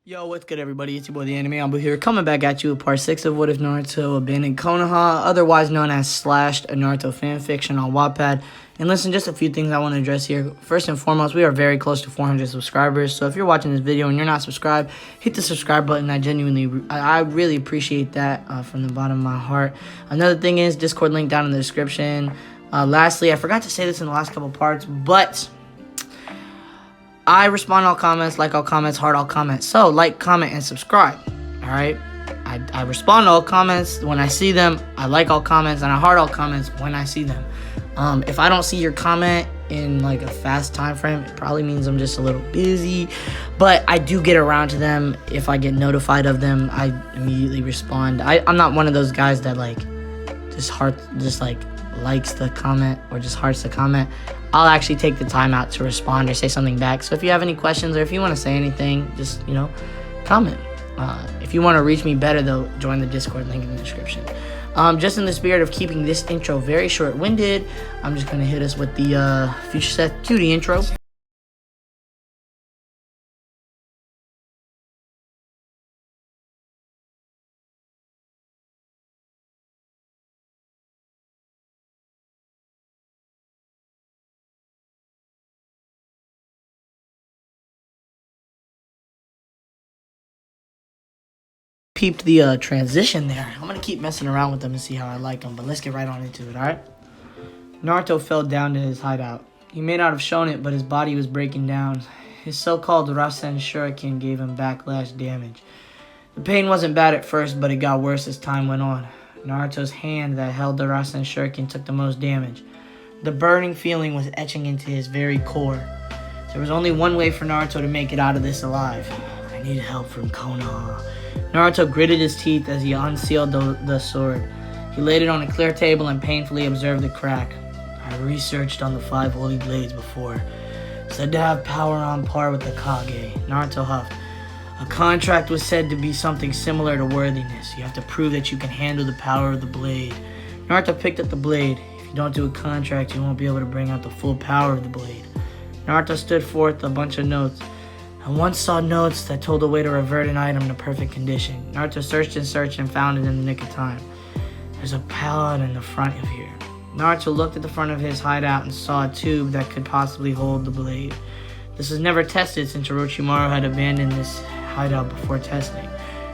Yo, what's good, everybody? It's your boy, the Anime Ambu here, coming back at you with part 6 of What If Naruto Abandoned Konoha, otherwise known as Slashed, a Naruto fanfiction on Wattpad. And listen, just a few things I want to address here. First and foremost, we are very close to 400 subscribers, so if you're watching this video and you're not subscribed, hit the subscribe button. I really appreciate that from the bottom of my heart. Another thing is Discord link down in the description. Lastly, I forgot to say this in the last couple parts, but I respond to all comments, like all comments, heart all comments. So, like, comment, and subscribe, alright? I respond to all comments when I see them. I like all comments, and I heart all comments when I see them. If I don't see your comment in, like, a fast time frame, it probably means I'm just a little busy. But I do get around to them. If I get notified of them, I immediately respond. I'm not one of those guys that, like, likes the comment or just hearts the comment. I'll actually take the time out to respond or say something back. So if you have any questions or if you want to say anything, just, comment. If you want to reach me better, though, join the Discord link in the description. Just in the spirit of keeping this intro very short-winded, I'm just going to hit us with the Future Seth Cutie intro. Peeped the transition there. I'm gonna keep messing around with them and see how I like them, but let's get right on into it, alright? Naruto fell down to his hideout. He may not have shown it, but his body was breaking down. His so-called Rasen Shuriken gave him backlash damage. The pain wasn't bad at first, but it got worse as time went on. Naruto's hand that held the Rasen Shuriken took the most damage. The burning feeling was etching into his very core. There was only one way for Naruto to make it out of this alive. I need help from Konoha. Naruto gritted his teeth as he unsealed the sword. He laid it on a clear table and painfully observed the crack. I researched on the 5 holy blades before. Said to have power on par with the Kage. Naruto huffed. A contract was said to be something similar to worthiness. You have to prove that you can handle the power of the blade. Naruto picked up the blade. If you don't do a contract, you won't be able to bring out the full power of the blade. Naruto stood forth a bunch of notes. I once saw notes that told a way to revert an item to perfect condition. Naruto searched and searched and found it in the nick of time. There's a pallet in the front of here. Naruto looked at the front of his hideout and saw a tube that could possibly hold the blade. This was never tested since Orochimaru had abandoned this hideout before testing.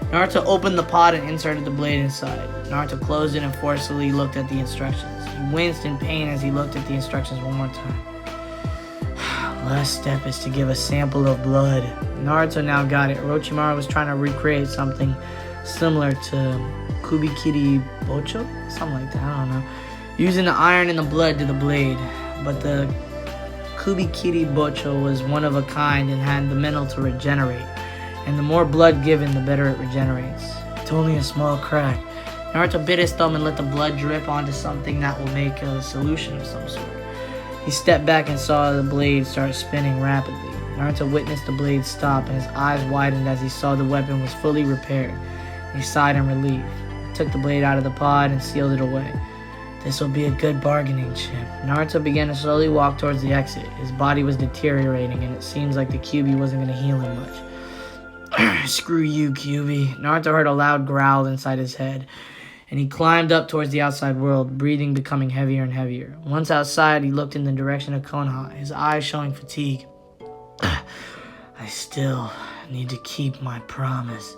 Naruto opened the pod and inserted the blade inside. Naruto closed it and forcefully looked at the instructions. He winced in pain as he looked at the instructions one more time. Last step is to give a sample of blood. Naruto now got it. Orochimaru was trying to recreate something similar to Kubikiri Bocho? Something like that, I don't know. Using the iron and the blood to the blade. But the Kubikiri Bocho was one of a kind and had the metal to regenerate. And the more blood given, the better it regenerates. It's only a small crack. Naruto bit his thumb and let the blood drip onto something that will make a solution of some sort. He stepped back and saw the blade start spinning rapidly. Naruto witnessed the blade stop and his eyes widened as he saw the weapon was fully repaired. He sighed in relief. He took the blade out of the pod and sealed it away. This will be a good bargaining chip. Naruto began to slowly walk towards the exit. His body was deteriorating and it seems like the Kyuubi wasn't going to heal him much. Screw you, Kyuubi. Naruto heard a loud growl inside his head. And he climbed up towards the outside world, breathing becoming heavier and heavier. Once outside, he looked in the direction of Konoha, his eyes showing fatigue. I still need to keep my promise.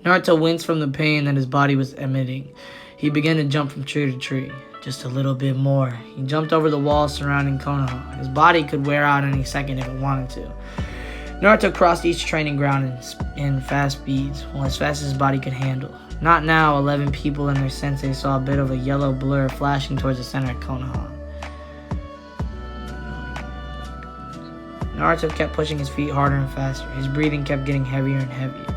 Naruto winced from the pain that his body was emitting. He began to jump from tree to tree. Just a little bit more. He jumped over the wall surrounding Konoha. His body could wear out any second if it wanted to. Naruto crossed each training ground in fast speeds, well, as fast as his body could handle. Not now. 11 people and their sensei saw a bit of a yellow blur flashing towards the center of Konoha. Naruto kept pushing his feet harder and faster. His breathing kept getting heavier and heavier.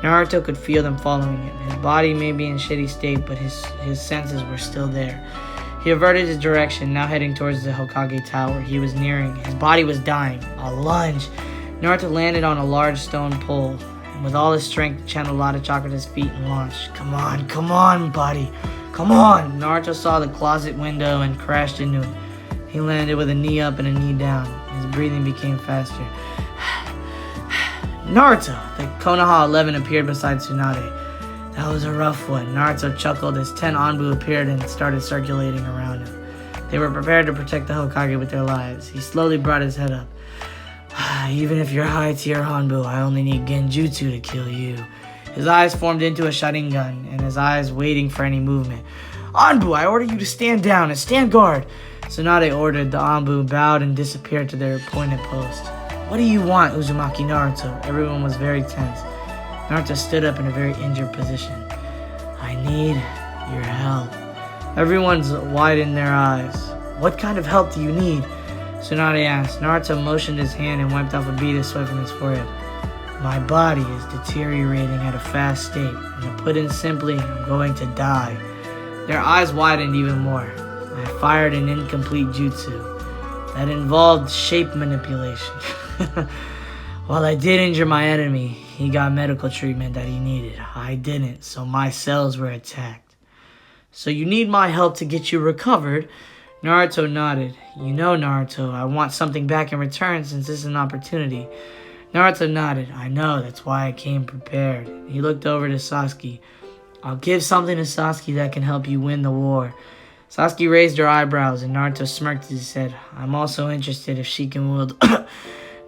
Naruto could feel them following him. His body may be in shitty state, but his senses were still there. He averted his direction, now heading towards the Hokage Tower. He was nearing. His body was dying. A lunge. Naruto landed on a large stone pole. With all his strength, channeled a lot of chakra to his feet and launched. Come on, buddy. Come on. Naruto saw the closet window and crashed into it. He landed with a knee up and a knee down. His breathing became faster. Naruto! The Konoha 11 appeared beside Tsunade. That was a rough one. Naruto chuckled as 10 Anbu appeared and started circulating around him. They were prepared to protect the Hokage with their lives. He slowly brought his head up. Even if you're high tier Hanbu, I only need Genjutsu to kill you. His eyes formed into a Sharingan, and his eyes waiting for any movement. Anbu, I order you to stand down and stand guard. Tsunade ordered. The Anbu bowed and disappeared to their appointed post. What do you want, Uzumaki Naruto? Everyone was very tense. Naruto stood up in a very injured position. I need your help. Everyone's widened their eyes. What kind of help do you need? Tsunade asked. Naruto motioned his hand and wiped off a bead of sweat from his forehead. My body is deteriorating at a fast state, and to put it simply, I'm going to die. Their eyes widened even more. I fired an incomplete jutsu that involved shape manipulation. While I did injure my enemy, he got medical treatment that he needed. I didn't, so my cells were attacked. So you need my help to get you recovered? Naruto nodded. You know, Naruto, I want something back in return since this is an opportunity. Naruto nodded. I know, that's why I came prepared. He looked over to Sasuke. I'll give something to Sasuke that can help you win the war. Sasuke raised her eyebrows and Naruto smirked as he said, I'm also interested if she can wield...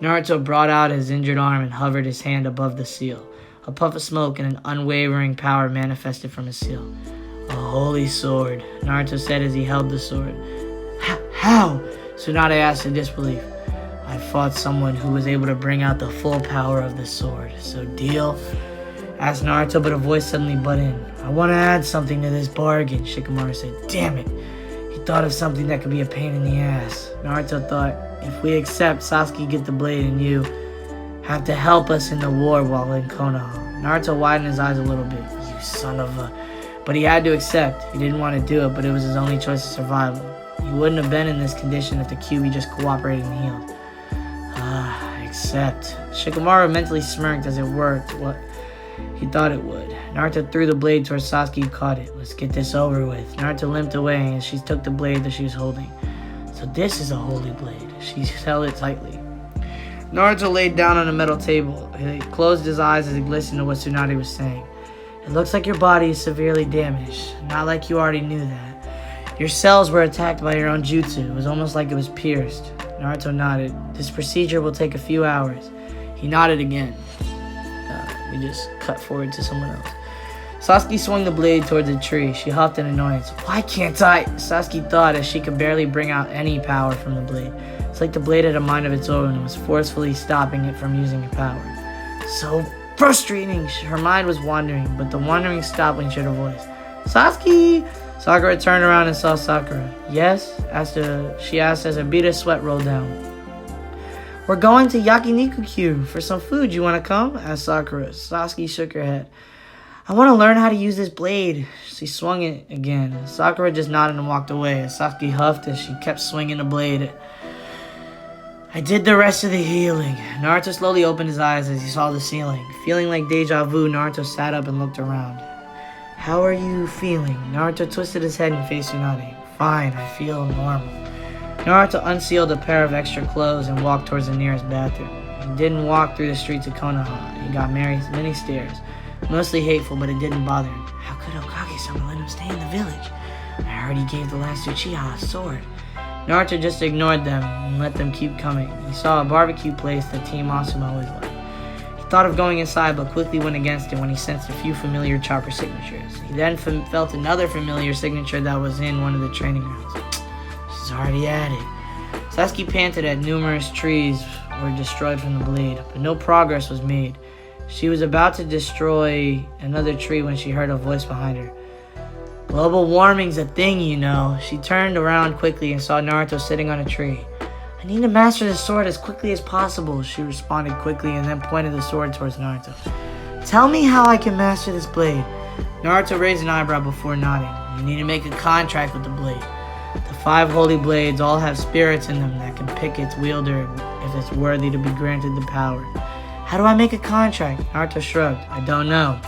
Naruto brought out his injured arm and hovered his hand above the seal. A puff of smoke and an unwavering power manifested from his seal. A holy sword, Naruto said as he held the sword. How? Tsunade asked in disbelief. I fought someone who was able to bring out the full power of the sword. So deal? Asked Naruto, but a voice suddenly butt in. I want to add something to this bargain, Shikamaru said. Damn it. He thought of something that could be a pain in the ass. Naruto thought, if we accept, Sasuke get the blade and you have to help us in the war while in Konoha. Naruto widened his eyes a little bit. You son of a... But he had to accept. He didn't want to do it, but it was his only choice of survival. He wouldn't have been in this condition if the Kyuubi just cooperated and healed. Accept. Shikamaru mentally smirked as it worked what he thought it would. Naruto threw the blade towards Sasuke who caught it. Let's get this over with. Naruto limped away and she took the blade that she was holding. So this is a holy blade. She held it tightly. Naruto laid down on a metal table. He closed his eyes as he listened to what Tsunade was saying. It looks like your body is severely damaged. Not like you already knew that. Your cells were attacked by your own jutsu. It was almost like it was pierced. Naruto nodded. This procedure will take a few hours. He nodded again. We just cut forward to someone else. Sasuke swung the blade towards a tree. She huffed in annoyance. Why can't I? Sasuke thought as she could barely bring out any power from the blade. It's like the blade had a mind of its own and was forcefully stopping it from using her power. So frustrating. Her mind was wandering, but the wandering stopped when she heard her voice. Sasuke! Sakura turned around and saw Sakura. Yes? She asked as a bead of sweat rolled down. We're going to Yakiniku for some food. You want to come? Asked Sakura. Sasuke shook her head. I want to learn how to use this blade. She swung it again. Sakura just nodded and walked away. Sasuke huffed as she kept swinging the blade. I did the rest of the healing. Naruto slowly opened his eyes as he saw the ceiling. Feeling like deja vu, Naruto sat up and looked around. How are you feeling? Naruto twisted his head and faced Tsunade. Fine, I feel normal. Naruto unsealed a pair of extra clothes and walked towards the nearest bathroom. He didn't walk through the streets of Konoha. He got many stares. Mostly hateful, but it didn't bother him. How could Hokage-sama let him stay in the village? I heard he gave the last Uchiha a sword. Naruto just ignored them and let them keep coming. He saw a barbecue place that Team Asuma always liked. He thought of going inside, but quickly went against it when he sensed a few familiar chopper signatures. He then felt another familiar signature that was in one of the training grounds. She's already at it. Sasuke panted as numerous trees were destroyed from the blade, but no progress was made. She was about to destroy another tree when she heard a voice behind her. Global warming's a thing, you know. She turned around quickly and saw Naruto sitting on a tree. I need to master this sword as quickly as possible, she responded quickly and then pointed the sword towards Naruto. Tell me how I can master this blade. Naruto raised an eyebrow before nodding. You need to make a contract with the blade. The 5 holy blades all have spirits in them that can pick its wielder if it's worthy to be granted the power. How do I make a contract? Naruto shrugged. I don't know.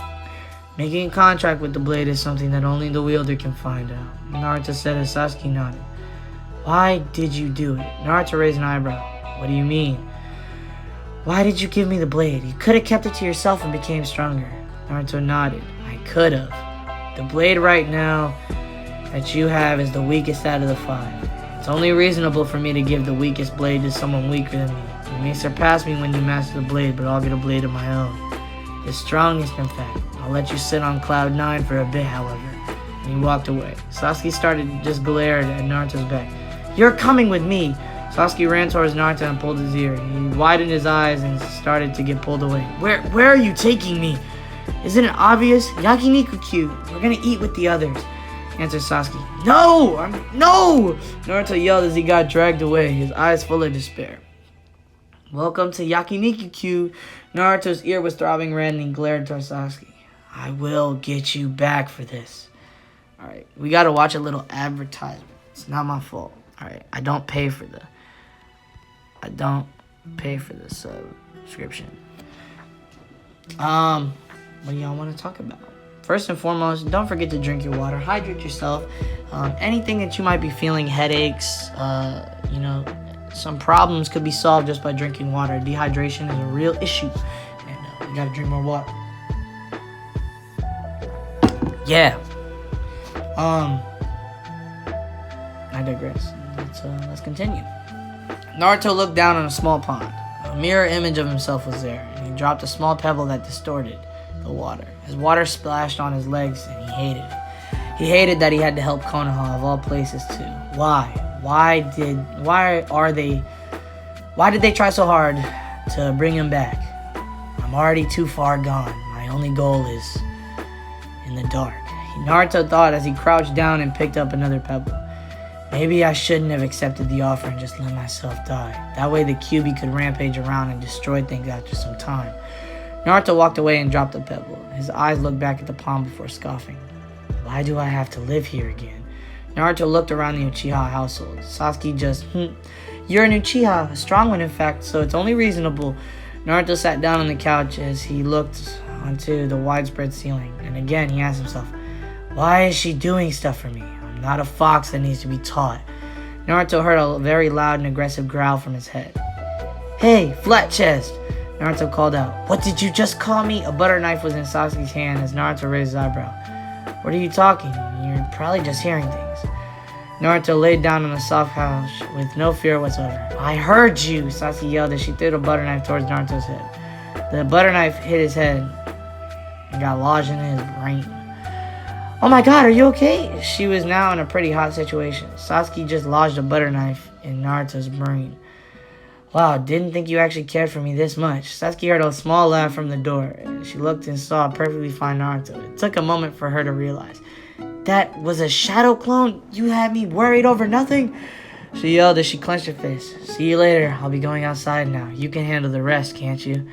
Making a contract with the blade is something that only the wielder can find out. Naruto said as Sasuke nodded. Why did you do it? Naruto raised an eyebrow. What do you mean? Why did you give me the blade? You could have kept it to yourself and became stronger. Naruto nodded. I could have. The blade right now that you have is the weakest out of the 5. It's only reasonable for me to give the weakest blade to someone weaker than me. You may surpass me when you master the blade, but I'll get a blade of my own. The strongest, in fact. I'll let you sit on cloud 9 for a bit, however. And he walked away. Sasuke started to just glare at Naruto's back. You're coming with me! Sasuke ran towards Naruto and pulled his ear. He widened his eyes and started to get pulled away. Where are you taking me? Isn't it obvious? Yakiniku-Q. We're gonna eat with the others, answered Sasuke. No! No! Naruto yelled as he got dragged away, his eyes full of despair. Welcome to Yakiniku-Q. Naruto's ear was throbbing red and he glared towards Sasuke. I will get you back for this. Alright, we gotta watch a little advertisement. It's not my fault. Alright, I don't pay for the subscription. What do y'all want to talk about? First and foremost, don't forget to drink your water. Hydrate yourself. Anything that you might be feeling, headaches, some problems could be solved just by drinking water. Dehydration is a real issue, and we gotta drink more water. Yeah. I digress. Let's continue. Naruto looked down on a small pond. A mirror image of himself was there, and he dropped a small pebble that distorted the water. His water splashed on his legs, and he hated it. He hated that he had to help Konoha, of all places, too. Why? Why did they try so hard to bring him back? I'm already too far gone. My only goal is in the dark. Naruto thought as he crouched down and picked up another pebble. Maybe I shouldn't have accepted the offer and just let myself die. That way the QB could rampage around and destroy things after some time. Naruto walked away and dropped the pebble. His eyes looked back at the pond before scoffing. Why do I have to live here again? Naruto looked around the Uchiha household. Sasuke just, You're an Uchiha, a strong one in fact, so it's only reasonable. Naruto sat down on the couch as he looked onto the widespread ceiling. And again, he asked himself, why is she doing stuff for me? I'm not a fox that needs to be taught. Naruto heard a very loud and aggressive growl from his head. Hey, flat chest! Naruto called out. What did you just call me? A butter knife was in Sasuke's hand as Naruto raised his eyebrow. What are you talking? You're probably just hearing things. Naruto laid down on the soft couch with no fear whatsoever. I heard you! Sasuke yelled as she threw the butter knife towards Naruto's head. The butter knife hit his head and got lodged in his brain. Oh my god, are you okay? She was now in a pretty hot situation. Sasuke just lodged a butter knife in Naruto's brain. Wow, didn't think you actually cared for me this much. Sasuke heard a small laugh from the door, and she looked and saw a perfectly fine Naruto. It took a moment for her to realize. That was a shadow clone? You had me worried over nothing? She yelled as she clenched her fist. See you later. I'll be going outside now. You can handle the rest, can't you?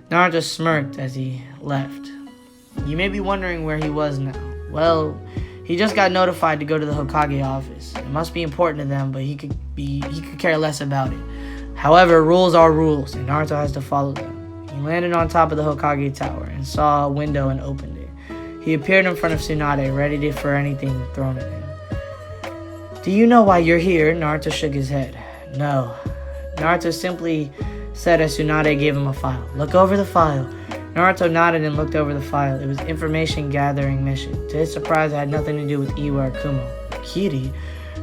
Naruto smirked as he left. You may be wondering where he was now. Well, he just got notified to go to the Hokage office. It must be important to them, but he could care less about it. However, rules are rules, and Naruto has to follow them. He landed on top of the Hokage tower and saw a window and opened it. He appeared in front of Tsunade, ready for anything thrown at him. Do you know why you're here? Naruto shook his head. No. Naruto simply said as Tsunade gave him a file. Look over the file. Naruto nodded and looked over the file. It was information gathering mission. To his surprise, it had nothing to do with Iwa or Kumo. Kiri?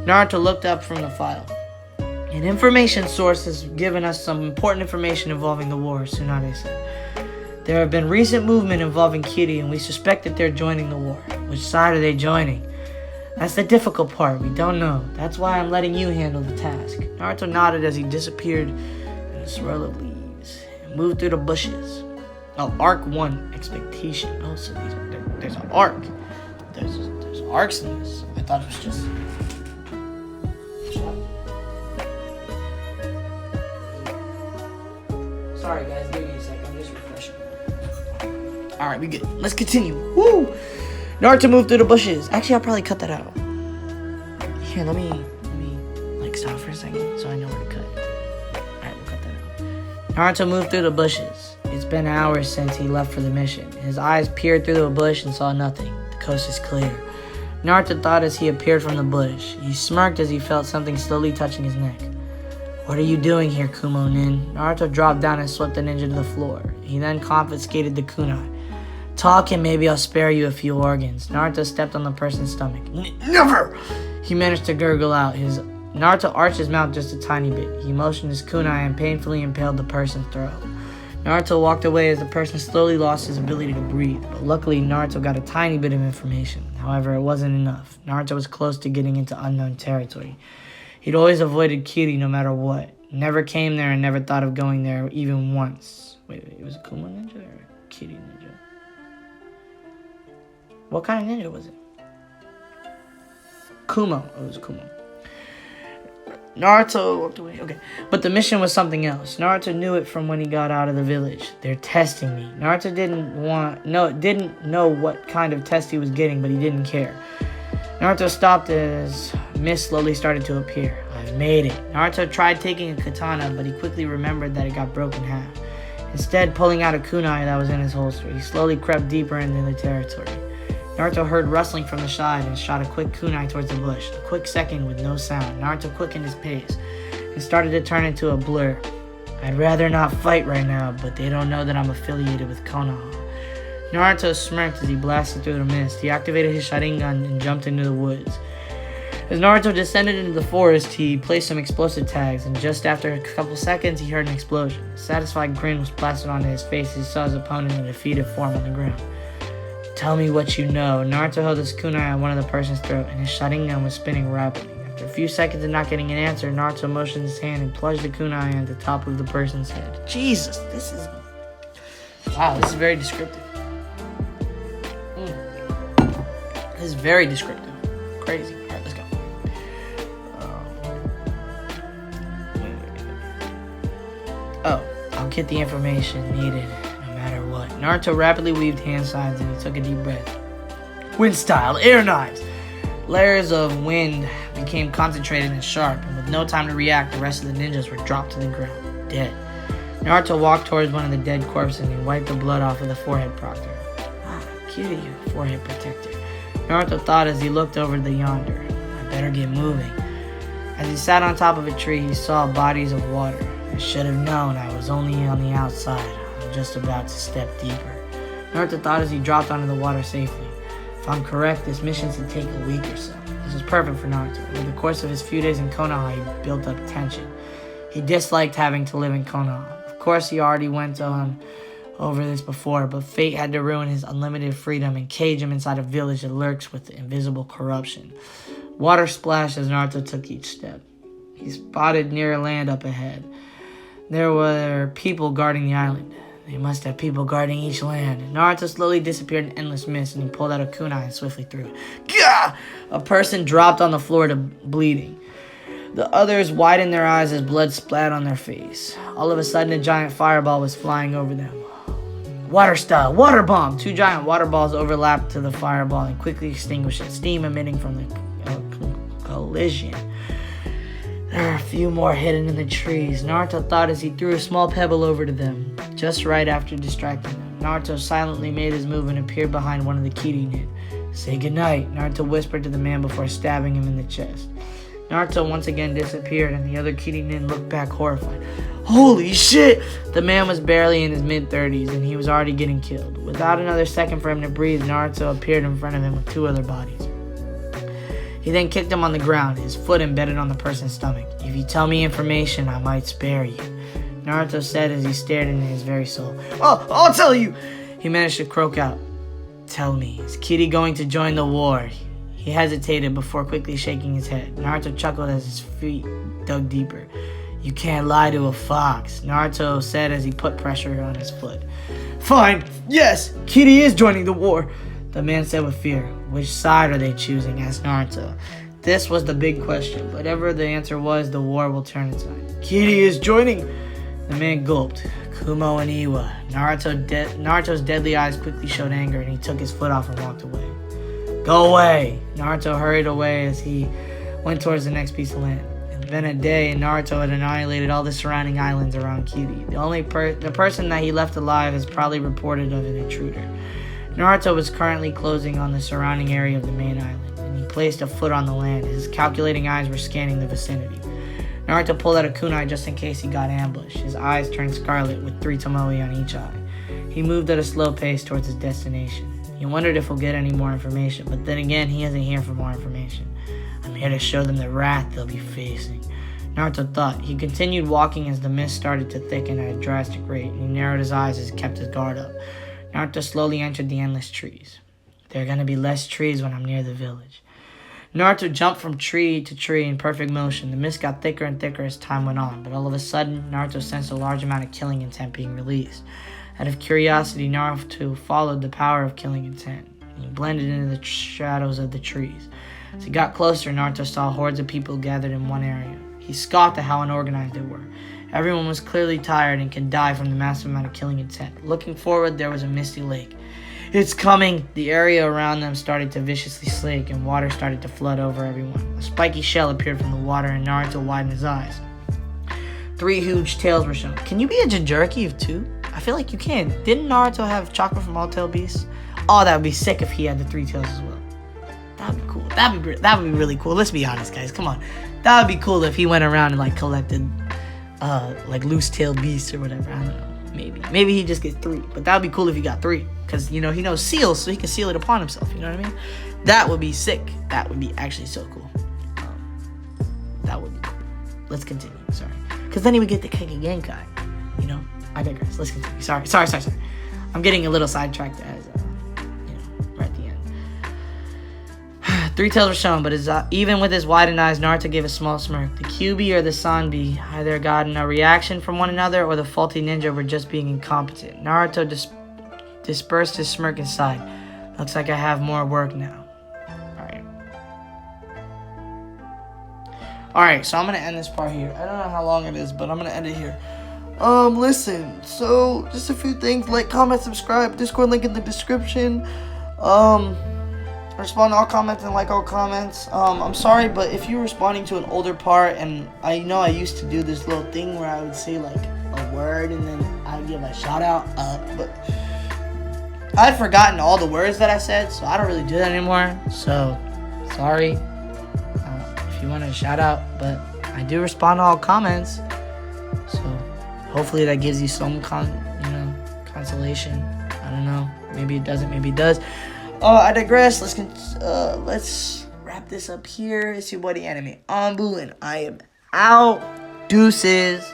Naruto looked up from the file. An information source has given us some important information involving the war, Tsunade said. There have been recent movement involving Kiri, and we suspect that they're joining the war. Which side are they joining? That's the difficult part. We don't know. That's why I'm letting you handle the task. Naruto nodded as he disappeared in a swirl of leaves and moved through the bushes. Oh, arc 1, expectation. Oh, so there's an arc. There's arcs in this. I thought it was just... Sorry guys, give me a sec. I'm just refreshing. Alright, we good. Let's continue. Woo! Naruto moved through the bushes. Actually, I'll probably cut that out. Here, let me stop for a second so I know where to cut. Alright, we'll cut that out. Naruto moved through the bushes. It's been hours since he left for the mission. His eyes peered through the bush and saw nothing. The coast is clear. Naruto thought as he appeared from the bush. He smirked as he felt something slowly touching his neck. What are you doing here, Kumo-nin? Naruto dropped down and swept the ninja to the floor. He then confiscated the kunai. Talk and maybe I'll spare you a few organs. Naruto stepped on the person's stomach. Never! He managed to gurgle out. Naruto arched his mouth just a tiny bit. He motioned his kunai and painfully impaled the person's throat. Naruto walked away as the person slowly lost his ability to breathe, but luckily Naruto got a tiny bit of information. However, it wasn't enough. Naruto was close to getting into unknown territory. He'd always avoided Kiri no matter what. Never came there and never thought of going there even once. Wait, it was a Kumo ninja or a Kiri ninja? What kind of ninja was it? Kumo. Oh, it was Kumo. Naruto walked away. Okay. But the mission was something else. Naruto knew it from when he got out of the village. They're testing me. Naruto didn't know what kind of test he was getting, but he didn't care. Naruto stopped as mist slowly started to appear. I've made it. Naruto tried taking a katana, but he quickly remembered that it got broken in half. Instead, pulling out a kunai that was in his holster, he slowly crept deeper into the territory. Naruto heard rustling from the side and shot a quick kunai towards the bush. A quick second with no sound. Naruto quickened his pace and started to turn into a blur. I'd rather not fight right now, but they don't know that I'm affiliated with Konoha. Naruto smirked as he blasted through the mist. He activated his Sharingan and jumped into the woods. As Naruto descended into the forest, he placed some explosive tags, and just after a couple seconds, he heard an explosion. A satisfied grin was plastered onto his face as he saw his opponent in defeated form on the ground. Tell me what you know. Naruto held his kunai on one of the person's throat, and his Sharingan was spinning rapidly. After a few seconds of not getting an answer, Naruto motioned his hand and plunged the kunai at the top of the person's head. Jesus, this is... Wow, this is very descriptive. This is very descriptive. Crazy. Alright, let's go. Oh, I'll get the information needed. Naruto rapidly weaved hand signs and he took a deep breath. Wind style, air knives! Layers of wind became concentrated and sharp, and with no time to react, the rest of the ninjas were dropped to the ground, dead. Naruto walked towards one of the dead corpses and he wiped the blood off of the forehead proctor. Ah, Kiryu, forehead protector. Naruto thought as he looked over the yonder. I better get moving. As he sat on top of a tree, he saw bodies of water. I should have known I was only on the outside. Just about to step deeper. Naruto thought as he dropped onto the water safely. If I'm correct, this mission should take a week or so. This was perfect for Naruto. Over the course of his few days in Konoha, he built up tension. He disliked having to live in Konoha. Of course, he already went on over this before, but fate had to ruin his unlimited freedom and cage him inside a village that lurks with invisible corruption. Water splashed as Naruto took each step. He spotted near land up ahead. There were people guarding the island. They must have people guarding each land. Naruto slowly disappeared in endless mist, and he pulled out a kunai and swiftly threw it. Gah! A person dropped on the floor bleeding. The others widened their eyes as blood splattered on their face. All of a sudden, a giant fireball was flying over them. Water style, water bomb! 2 giant water balls overlapped to the fireball and quickly extinguished it, steam emitting from the collision. There are a few more hidden in the trees. Naruto thought as he threw a small pebble over to them, just right after distracting them. Naruto silently made his move and appeared behind one of the Kirinin. Say goodnight, Naruto whispered to the man before stabbing him in the chest. Naruto once again disappeared and the other Kirinin looked back horrified. Holy shit! The man was barely in his mid-30s and he was already getting killed. Without another second for him to breathe, Naruto appeared in front of him with 2 other bodies. He then kicked him on the ground, his foot embedded on the person's stomach. If you tell me information, I might spare you, Naruto said as he stared into his very soul. Oh, I'll tell you! He managed to croak out. Tell me, is Kiri going to join the war? He hesitated before quickly shaking his head. Naruto chuckled as his feet dug deeper. You can't lie to a fox, Naruto said as he put pressure on his foot. Fine, yes, Kiri is joining the war, the man said with fear. Which side are they choosing? Asked Naruto. This was the big question. Whatever the answer was, the war will turn its side. Kiri is joining! The man gulped. Kumo and Iwa. Naruto's deadly eyes quickly showed anger and he took his foot off and walked away. Go away! Naruto hurried away as he went towards the next piece of land. It had been a day and Naruto had annihilated all the surrounding islands around Kiri. The person that he left alive is probably reported of an intruder. Naruto was currently closing on the surrounding area of the main island, and he placed a foot on the land. His calculating eyes were scanning the vicinity. Naruto pulled out a kunai just in case he got ambushed. His eyes turned scarlet with 3 tomoe on each eye. He moved at a slow pace towards his destination. He wondered if he'll get any more information, but then again, he isn't here for more information. I'm here to show them the wrath they'll be facing. Naruto thought. He continued walking as the mist started to thicken at a drastic rate, and he narrowed his eyes as he kept his guard up. Naruto slowly entered the endless trees. There are going to be less trees when I'm near the village. Naruto jumped from tree to tree in perfect motion. The mist got thicker and thicker as time went on, but all of a sudden, Naruto sensed a large amount of killing intent being released. Out of curiosity, Naruto followed the power of killing intent. He blended into the shadows of the trees. As he got closer, Naruto saw hordes of people gathered in one area. He scoffed at how unorganized they were. Everyone was clearly tired and could die from the massive amount of killing intent. Looking forward, there was a misty lake. It's coming! The area around them started to viciously slake, and water started to flood over everyone. A spiky shell appeared from the water, and Naruto widened his eyes. 3 huge tails were shown. Can you be a Jinchuriki of 2? I feel like you can. Didn't Naruto have chakra from all tail beasts? Oh, that would be sick if he had the 3 tails as well. That'd be cool. That would be really cool. Let's be honest, guys. Come on. That would be cool if he went around and like collected loose tail beasts or whatever. I don't know. Maybe he just gets 3. But that would be cool if he got 3. Because, he knows seals, so he can seal it upon himself. You know what I mean? That would be sick. That would be actually so cool. That would be cool. Let's continue. Sorry. Because then he would get the Kege Genkai. I digress. Let's continue. Sorry. I'm getting a little sidetracked as, right at the end. 3 tails were shown, but even with his widened eyes, Naruto gave a small smirk. The Kyuubi or the Sanbi either gotten a reaction from one another, or the faulty ninja were just being incompetent. Naruto dispersed his smirk and sighed. Looks like I have more work now. Alright, so I'm going to end this part here. I don't know how long it is, but I'm going to end it here. Listen, so just a few things. Like, comment, subscribe, Discord link in the description. Respond to all comments and like all comments. I'm sorry, but if you're responding to an older part, and I know I used to do this little thing where I would say like a word and then I'd give a shout out, but I'd forgotten all the words that I said, so I don't really do that anymore. So sorry if you want a shout out, but I do respond to all comments. So hopefully that gives you some consolation. I don't know. Maybe it doesn't. Maybe it does. I digress. Let's wrap this up here. It's your buddy Anime Anbu, and I am out. Deuces.